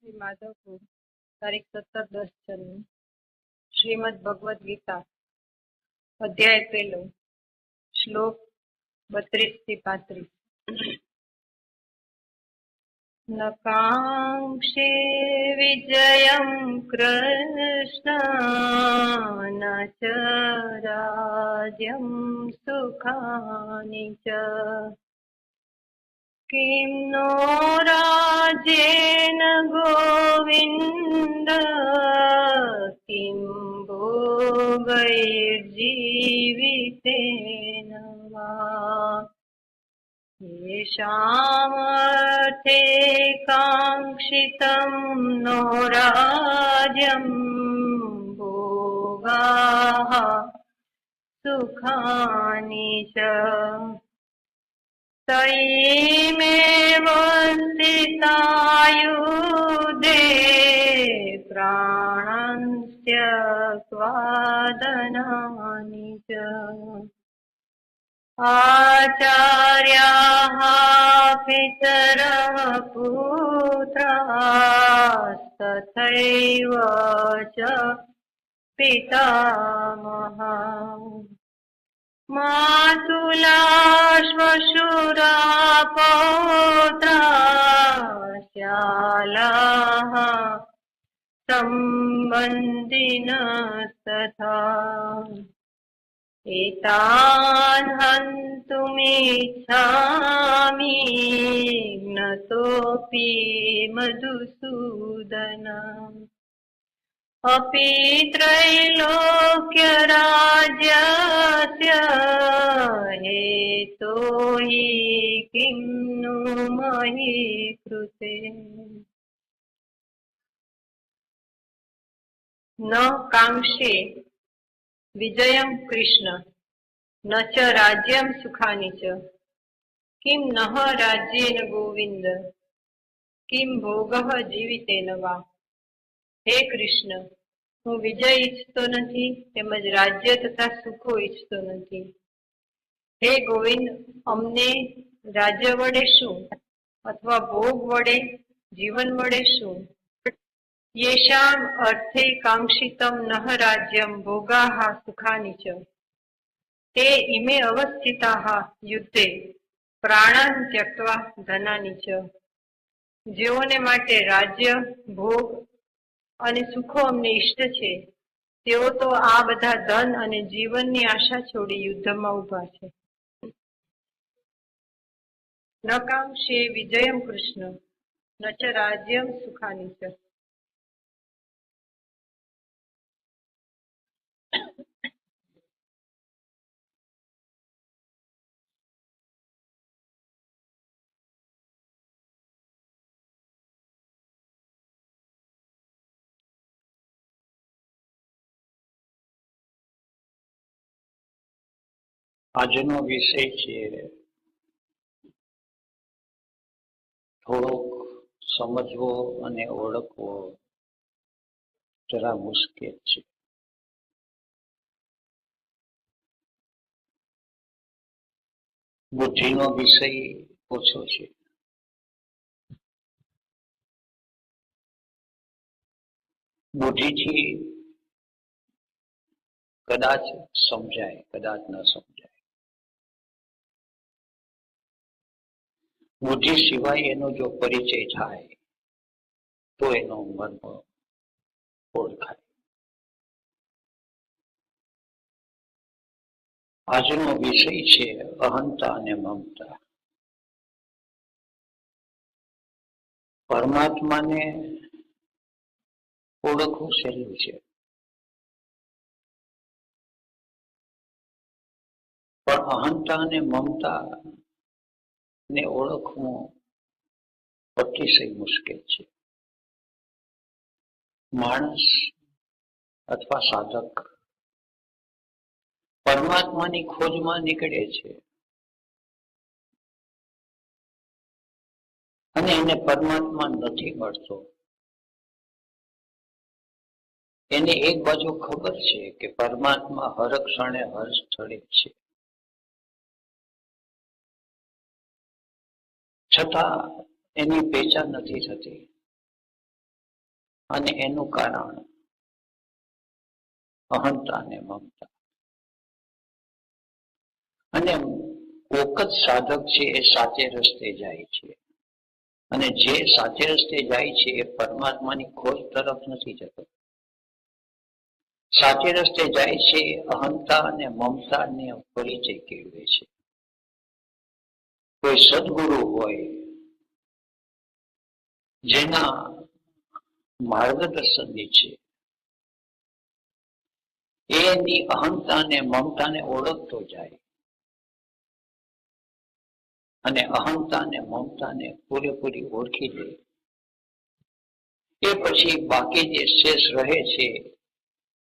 શ્રી માધવપુર, તારીખ 17/10 શ્રીમદ ભગવદ ગીતા, અધ્યાય 1, શ્લોક 32 થી 35. ન કાંક્ષે વિજયમ કૃષ્ણ ન ચ રાજ્યમ સુખાનિ ચ કિમ નો રાજ્યેન ગોવિંદ કિમ ભોગૈર્જીવિતેન વા येषामर्थे काङ्क्षितं नो राज्यं भोगाः सुखानि च तैमेव स्थिता युद्धे प्राणान् त्यक्त्वा धनानि च आचार्याः पितरः पुत्रास्तथैव च पितामहः मातुला श्वशुरा पौत्रा श्यालाः सम्बन्धिनस्तथा एतान् हन्तुमिच्छामि नतोऽपि मधुसूदन अपि त्रैलोक्यराज्यस्य हेतो हि किं नु महि कृते न कांक्षे विजयं कृष्ण न च राज्यं सुखानि च किं नः राज्येन गोविंद किं भोगः जीवितेन वा। હે કૃષ્ણ, હું વિજય ઈચ્છતો નથી તેમજ રાજ્ય તથા સુખો ઈચ્છતો નથી. હે ગોવિંદ, અમને રાજ્ય વડે શું અથવા ભોગ વડે જીવન વડે શું. યેષામ અર્થે કાંક્ષિતમ નઃ રાજ્યમ ભોગાઃ સુખાનિ ચ તે ઇમે અવસ્થિતાઃ યુદ્ધે પ્રાણાન ત્યક્ત્વા ધનાનિ ચ જેઓને માટે રાજ્ય, ભોગ અને સુખો અમને ઈષ્ટ છે તેઓ તો આ બધા ધન અને જીવનની આશા છોડી યુદ્ધમાં ઉભા છે. ન કાંક્ષે વિજયમ કૃષ્ણ ન ચ રાજ્યમ સુખાનિ ચ. આજનો વિષય છે થોડોક સમજવો અને ઓળખવો જરા મુશ્કેલ છે. બુદ્ધિનો વિષય ઓછો છે. બુદ્ધિથી કદાચ સમજાય, કદાચ ન સમજાય. બુદ્ધિ સિવાય એનો જો પરિચય થાય તો એનો મર્મ ઓળખાય. આજનો વિષય છે અહંતા અને મમતા. પરમાત્માને ઓળખવું સહેલું છે, પણ અહંતા અને મમતા ને ઓળખવું અતિશય મુશ્કેલ છે. માણસ અથવા સાધક પરમાત્માની ખોજમાં નીકળે છે અને એને પરમાત્મા નથી મળતો. એને એક બાજુ ખબર છે કે પરમાત્મા હર ક્ષણે હર સ્થળે છે, છતાં એની પહેચાન નથી થતી. અને એનું કારણ અહંતા અને મમતા. અને કોક જ સાધક છે એ સાચે રસ્તે જાય છે, અને જે સાચે રસ્તે જાય છે એ પરમાત્માની ખોજ તરફ નથી જતો. સાચે રસ્તે જાય છે અહંતા અને મમતા ને પરિચય કેળવે છે. કોઈ સદગુરુ હોય જેના માર્ગદર્શન નીચે એની અહંતા ને મમતા ને ઓળખતો જાય અને અહંતા ને મમતા ને પૂરેપૂરી ઓળખી લે, એ પછી બાકી જે શેષ રહે છે,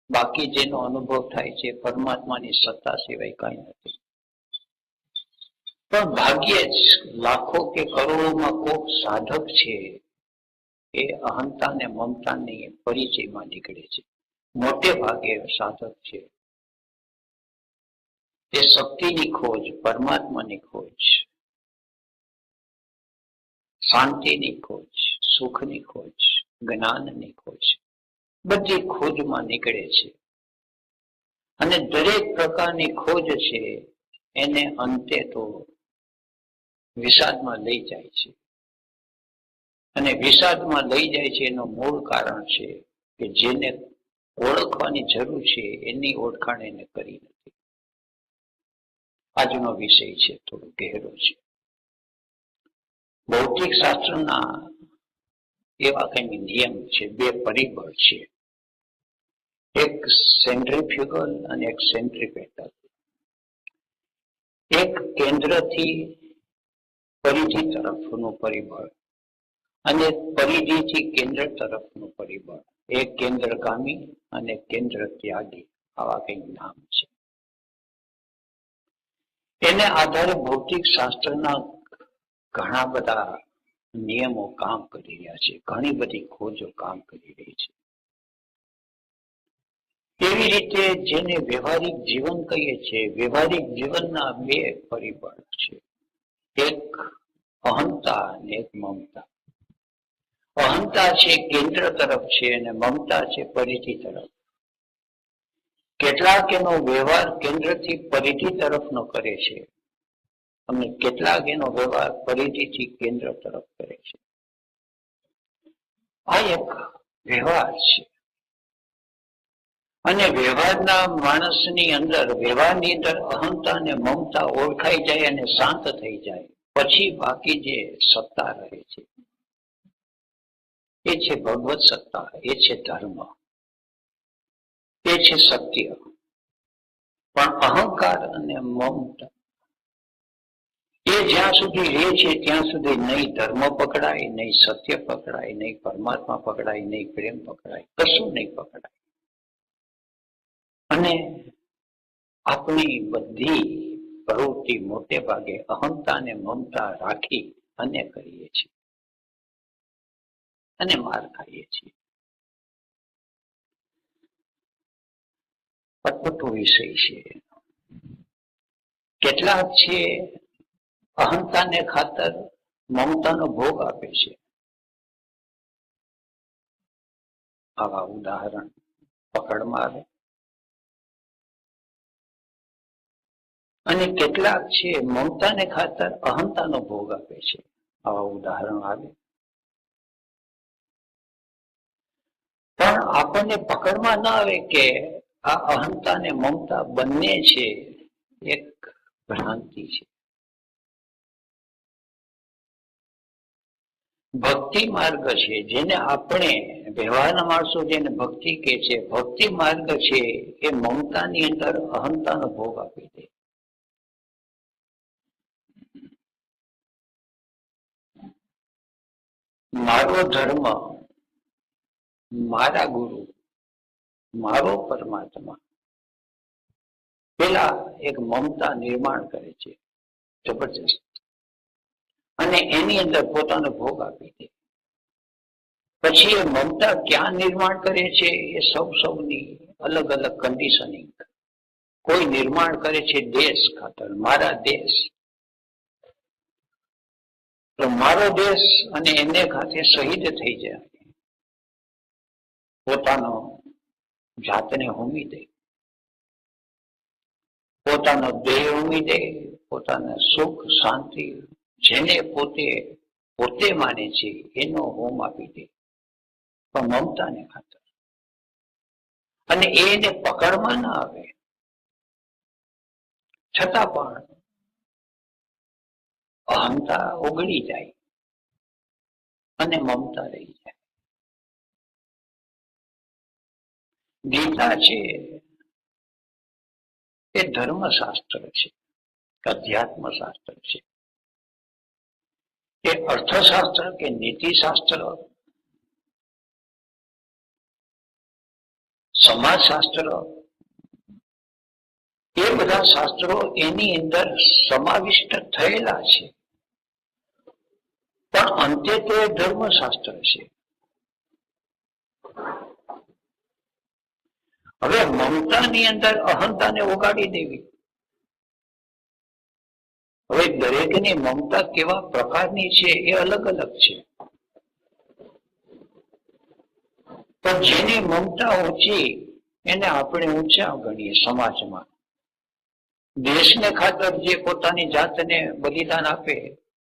બાકી જેનો અનુભવ થાય છે, પરમાત્માની સત્તા સિવાય કઈ નથી. પણ ભાગ્યે જ લાખો કે કરોડોમાં કોક સાધક છે એ અહંતા ને મમતાની પરિચયમાં નીકળે છે. મોટે ભાગે સાધક છે એ શક્તિની ખોજ, પરમાત્માની ખોજ, શાંતિની ખોજ, સુખની ખોજ, જ્ઞાનની ખોજ, બધી ખોજમાં નીકળે છે. અને દરેક પ્રકારની ખોજ છે એને અંતે તો વિષાદમાં લઈ જાય છે. અને વિષાદમાં લઈ જાય છે એનું મૂળ કારણ છે કે જેને ઓળખવાની જરૂર છે એની ઓળખાણ એને કરી નથી. આજનો વિષય છે થોડો ગહેરો છે. ભૌતિક શાસ્ત્રના એવા કઈ નિયમ છે, બે પરિબળ છે, એક સેન્ટ્રીફ્યુગલ અને એક સેન્ટ્રીપેટલ. એક કેન્દ્રથી પરિધિ તરફનું પરિબળ અને પરિધિથી કેન્દ્ર તરફનું પરિબળ. એક કેન્દ્રગામી અને કેન્દ્ર ત્યાગી, આવા કઈ નામ છે. એને આધારે ભૌતિક શાસ્ત્રના ઘણા બધા નિયમો કામ કરી રહ્યા છે, ઘણી બધી ખોજો કામ કરી રહી છે. એવી રીતે જેને વ્યવહારિક જીવન કહીએ છીએ, વ્યવહારિક જીવનના બે પરિબળ છે, એક અહંતા અને એક મમતા. અહંતા છે કેન્દ્ર તરફ છે અને મમતા છે પરિધિ તરફ. કેટલાક એનો વ્યવહાર કેન્દ્રથી પરિધિ તરફનો કરે છે અને કેટલાક એનો વ્યવહાર પરિધિથી કેન્દ્ર તરફ કરે છે. આ એક વ્યવહાર છે. અને વ્યવહારના માણસની અંદર, વ્યવહારની અંદર અહંતા અને મમતા ઓળખાઈ જાય અને શાંત થઈ જાય પછી બાકી જે સત્તા રહે છે એ છે ભગવત સત્તા, એ છે ધર્મ, એ છે સત્ય. પણ અહંકાર અને મમતા એ જ્યાં સુધી રહે છે ત્યાં સુધી નહીં ધર્મ પકડાય, નહીં સત્ય પકડાય, નહીં પરમાત્મા પકડાય, નહીં પ્રેમ પકડાય, કશું નહીં પકડાય. અને આપણી બધી પ્રવૃત્તિ મોટે ભાગે અહંતા અને મમતા રાખી અને કરીએ છીએ અને માર ખાઈએ છીએ. અટપટો વિષય છે. કેટલાક છે અહંતાને ખાતર મમતાનો ભોગ આપે છે. આવા ઉદાહરણ પકડમાં આવે. અને કેટલાક છે મમતાને ખાતર અહંતાનો ભોગ આપે છે. આવા ઉદાહરણ આવે. પણ આપણને પકડમાં ના આવે કે આ અહંતા અને મમતા બંને છે એક ભ્રાંતિ છે. ભક્તિ માર્ગ છે જેને આપણે વ્યવહારના માણસો જેને ભક્તિ કે છે, ભક્તિ માર્ગ છે એ મમતાની અંદર અહંતાનો ભોગ આપી દે. મારો ધર્મ, મારા ગુરુ, મારો પરમાત્મા, પેલા એક મમતા નિર્માણ કરે છે જબરજસ્ત, અને એની અંદર પોતાનો ભોગ આપી દે. પછી એ મમતા ક્યાં નિર્માણ કરે છે એ સૌની અલગ અલગ કન્ડિશનિંગ. કોઈ નિર્માણ કરે છે દેશ ખાતર, મારા દેશ, તો મારો દેશ અને એને ખાતે શહીદ થઈ જાય. પોતાનો જાતને હોમી દે, પોતાનો દેહ હોમી દે, પોતાના સુખ શાંતિ જેને પોતે પોતે માને છે એનો હોમ આપી દે, પણ મમતાને ખાતર. અને એને પકડમાં ના આવે, છતાં પણ અહંતા ઓગળી જાય અને મમતા રહી જાય. ગીતા છે એ ધર્મશાસ્ત્ર છે, અધ્યાત્મ શાસ્ત્ર છે. એ અર્થશાસ્ત્ર કે નીતિશાસ્ત્ર, સમાજશાસ્ત્ર, એ બધા શાસ્ત્રો એની અંદર સમાવિષ્ટ થયેલા છે, પણ અંતે તો એ ધર્મશાસ્ત્ર છે. હવે મમતાની અંદર અહંતાને ઓગાળી દેવી. હવે દરેકની મમતા કેવા પ્રકારની છે એ અલગ અલગ છે. પણ જેની મમતા ઊંચી એને આપણે ઊંચા ગણીએ સમાજમાં. દેશને ખાતર જે પોતાની જાતને બલિદાન આપે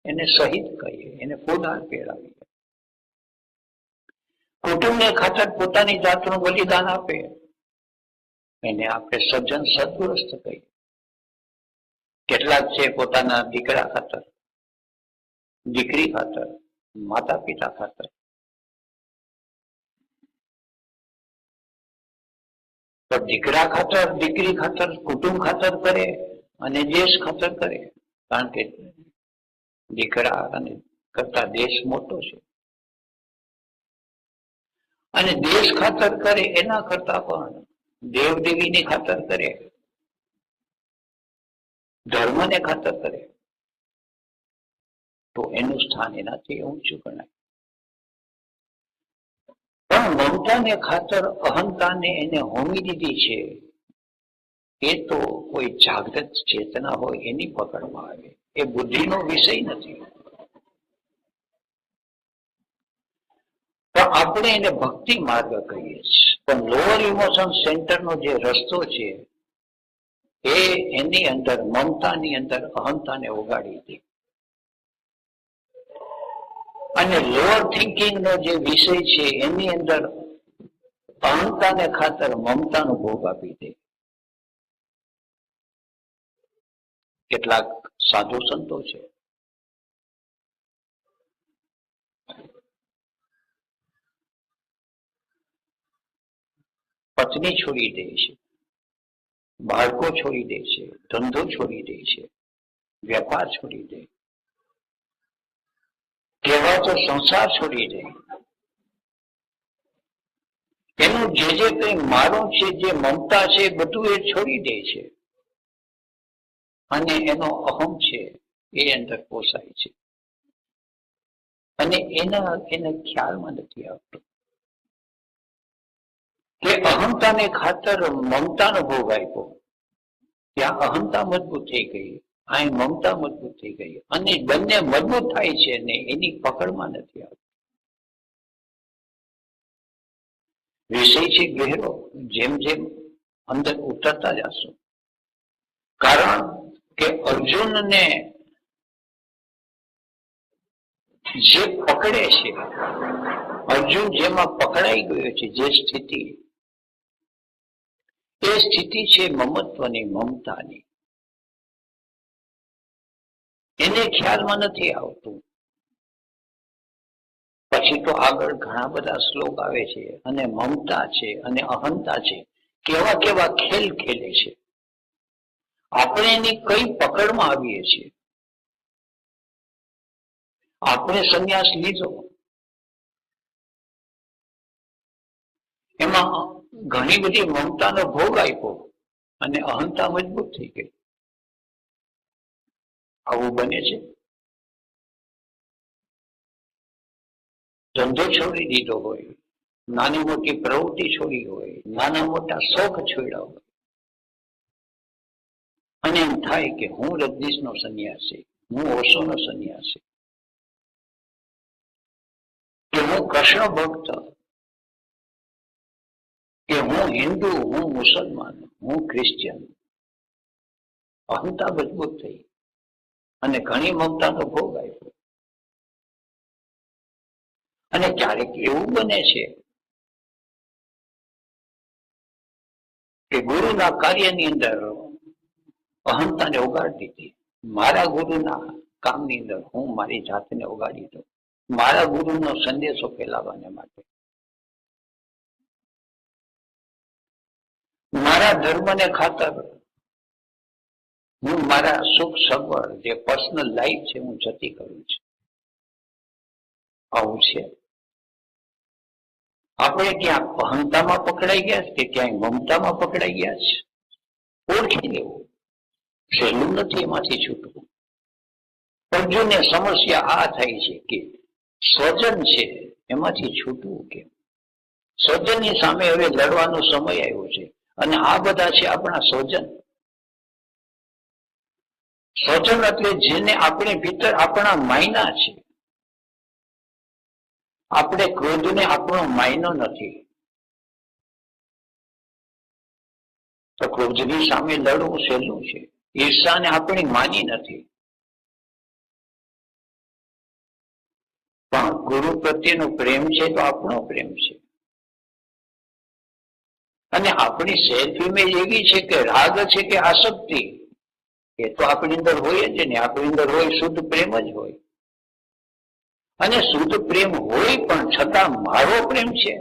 એને શહીદ કહીએ, એને ફૂલહાર પહેરાવીએ. કુટુંબને ખાતર પોતાની જાતનું બલિદાન આપે એને આપણે સજ્જન સદગુરસ્ત કહીએ. કેટલાક છે પોતાના દીકરા ખાતર, દીકરી ખાતર, માતા પિતા ખાતર. તો દીકરા ખાતર, દીકરી ખાતર, કુટુંબ ખાતર કરે અને દેશ ખાતર કરે, કારણ કે દીકરા અને કરતા દેશ મોટો છે. અને દેશ ખાતર કરે એના કરતા પણ દેવદેવીની ખાતર કરે, ધર્મને ખાતર કરે, તો એનું સ્થાન એનાથી ઊંચું ગણાય. પણ મમતાને ખાતર અહંતાને એને હોમી દીધી છે, એ તો કોઈ જાગૃત ચેતના હોય એની પકડમાં આવે, એ બુદ્ધિનો વિષય નથી. પણ આપણે એને ભક્તિ માર્ગ કહીએ છીએ. પણ લોઅર ઇમોશન સેન્ટરનો જે રસ્તો છે એ એની અંદર મમતાની અંદર અહંતાને ઓગાળી દે. અને લોઅર થિંકિંગ નો જે વિષય છે એની અંદર અહંતાને ખાતર મમતાનો ભોગ આપી દે. કેટલાક સાધુ સંતો છે, પત્ની છોડી દે છે, બાળકો છોડી દે છે, ધંધો છોડી દે છે, વેપાર છોડી દે, કહેવાતો સંસાર છોડી દે. એનું જે કંઈ મારું છે, જે મમતા છે, બધું એ છોડી દે છે. અને એનો અહમ છે એ અંદર પોસાય છે. અને એને ખ્યાલમાં નથી આવતો કે અહંતાને ખાતર મમતાનો ભોગ આપ્યો. ત્યાં અહંતા મજબૂત થઈ ગઈ, અહીં મમતા મજબૂત થઈ ગઈ, અને બંને મજબૂત થાય છે ને એની પકડમાં નથી આવતી. વિષય છે ગહેરો, જેમ જેમ અંદર ઉતરતા જશો. કારણ કે અર્જુનને જે પકડે છે, અર્જુન જેમાં પકડાઈ ગયો છે, જે સ્થિતિ, એ સ્થિતિ છે મમત્વની, મમતાની. એને ખ્યાલમાં નથી આવતું. પછી તો આગળ ઘણા બધા શ્લોક આવે છે, અને મમતા છે અને અહંતા છે, કેવા કેવા ખેલ ખેલે છે. આપણે એની કઈ પકડમાં આવીએ છીએ. આપણે સંન્યાસ લીધો, એમાં ઘણી બધી મમતાનો ભોગ આપ્યો અને અહંતા મજબૂત થઈ ગઈ. આવું બને છે. ધંધો છોડી દીધો હોય, નાની મોટી પ્રવૃત્તિ છોડી હોય, નાના મોટા શોખ છોડ્યા હોય, અને એમ થાય કે હું રજનીશનો સંન્યાસી, હું ઓશોનો સંન્યાસી, કે હું કૃષ્ણ ભક્ત, કે હું હિન્દુ, હું મુસલમાન, હું ક્રિશ્ચિયન. અહંતા મજબૂત થઈ અને ઘણી મમતાનો ભોગ આપ્યો. અને ક્યારેક એવું બને છે કે ગુરુના કાર્યની અંદર અહંતાને ઉગાડી દીધી. મારા ગુરુના કામની અંદર હું મારી જાતને ઉગાડી દઉં, મારા ગુરુનો સંદેશો ફેલાવવાને માટે, મારા ધર્મને ખાતર હું મારા સુખ સગવડ જે પર્સનલ લાઈફ છે હું જતી કરું છું. આવું છે. આપણે ક્યાં અહંતામાં પકડાઈ ગયા છે કે ક્યાંય મમતામાં પકડાઈ ગયા છે? ઓળખી લેવું સહેલું નથી, એમાંથી છૂટવું. અર્જુનને સમસ્યા આ થાય છે કે સ્વજન છે એમાંથી છૂટવું કેમ? સ્વજનની સામે હવે લડવાનો સમય આવ્યો છે અને આ બધા છે આપણા સ્વજન. સ્વજન એટલે જેને આપણે ભીતર આપણા માયના છે. આપણે ક્રોધને આપણો માયનો નથી, તો ક્રોધની સામે લડવું સહેલું છે. ઈર્ષાને આપણી માની નથી, પણ ગુરુ પ્રત્યેનો પ્રેમ છે તો આપણો પ્રેમ છે. અને આપણી સેલ્ફ ઇમેજ એવી છે કે રાગ છે કે આસક્તિ એ તો આપણી અંદર હોય જ ને. આપણી અંદર હોય શુદ્ધ પ્રેમ જ હોય. અને શુદ્ધ પ્રેમ હોય પણ છતાં મારો પ્રેમ છે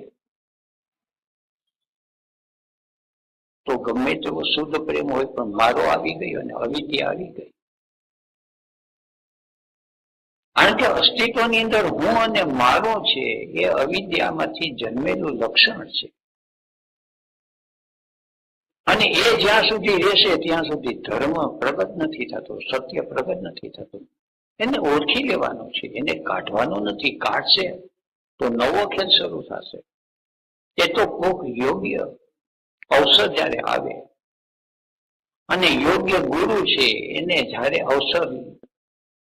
તો ગમે તેવો શુદ્ધ પ્રેમ હોય પણ મારો આવી ગયો અને અવિદ્યા આવી ગઈ. કારણ કે અસ્તિત્વની અંદર હું અને મારો છે એ અવિદ્યામાંથી જન્મેલું લક્ષણ છે. અને એ જ્યાં સુધી રહેશે ત્યાં સુધી ધર્મ પ્રગટ નથી થતો, સત્ય પ્રગટ નથી થતું. એને ઓળખી લેવાનું છે, એને કાઢવાનું નથી. કાઢશે તો નવો ખેલ શરૂ થશે. એ તો કોક યોગ્ય અવસર જયારે આવે અને યોગ્ય ગુરુ છે એને જયારે અવસર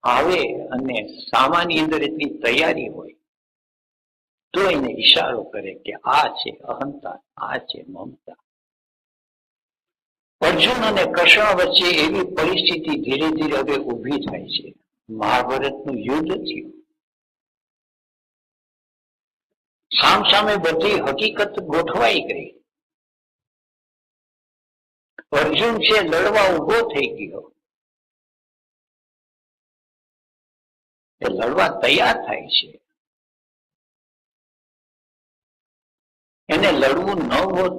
આવે અને સામાની અંદર એટલી તૈયારી હોય તો એને ઈશારો કરે કે આ છે અહંતા, આ છે મમતા. અર્જુન અને કૃષ્ણ વચ્ચે એવી પરિસ્થિતિ ધીરે ધીરે હવે ઊભી થાય છે. મહાભારતનું યુદ્ધ થયું. સામસામે બધી હકીકત ગોઠવાઈ ગઈ. અર્જુન છે લડવા ઉભો થઈ ગયો. એ લડવા તૈયાર થાય છે. એને લડવું ન હોત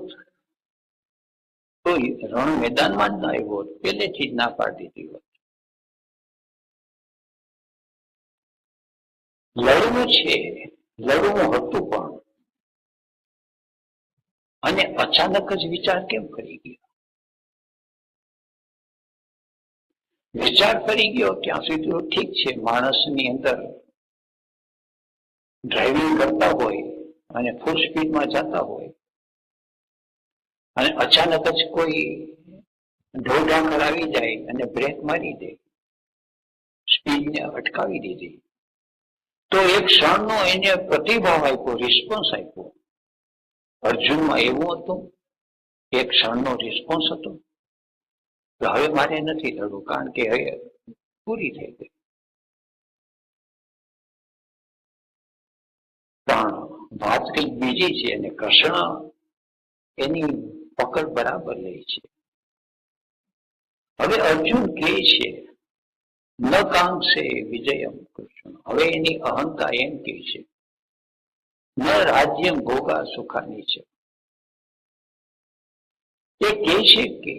તો રણ મેદાનમાં જ ન આવ્યો હોત, પહેલેથી જ ના પાડી દીધી હોત. લડવું છે, લડવું હતું પણ, અને અચાનક જ વિચાર કેમ કરી ગયો? વિચાર કરી ગયો ત્યાં સુધી ઠીક છે. માણસની અંદર ડ્રાઇવિંગ કરતા હોય અને ફૂલ સ્પીડમાં જતા હોય અને અચાનક જ કોઈ ઢોરઢાંકર આવી જાય અને બ્રેક મારી દે, સ્પીડને અટકાવી દીધી, તો એક ક્ષણનો એને પ્રતિભાવ આપ્યો, રિસ્પોન્સ આપ્યો. અર્જુનમાં એવું હતું, એક ક્ષણનો રિસ્પોન્સ હતો. હવે મારે નથી લડવું કારણ કે હવે પૂરી થઈ ગઈ. પણ વાત કંઈક બીજી છે અને કૃષ્ણ એની પકડ બરાબર લે છે. હવે અર્જુન કહે છે ન કાંક્ષે વિજયમ કૃષ્ણ. હવે એની અહંતા એમ કહે છે ન રાજ્યમ ભોગા સુખાની છે. એ કહે છે કે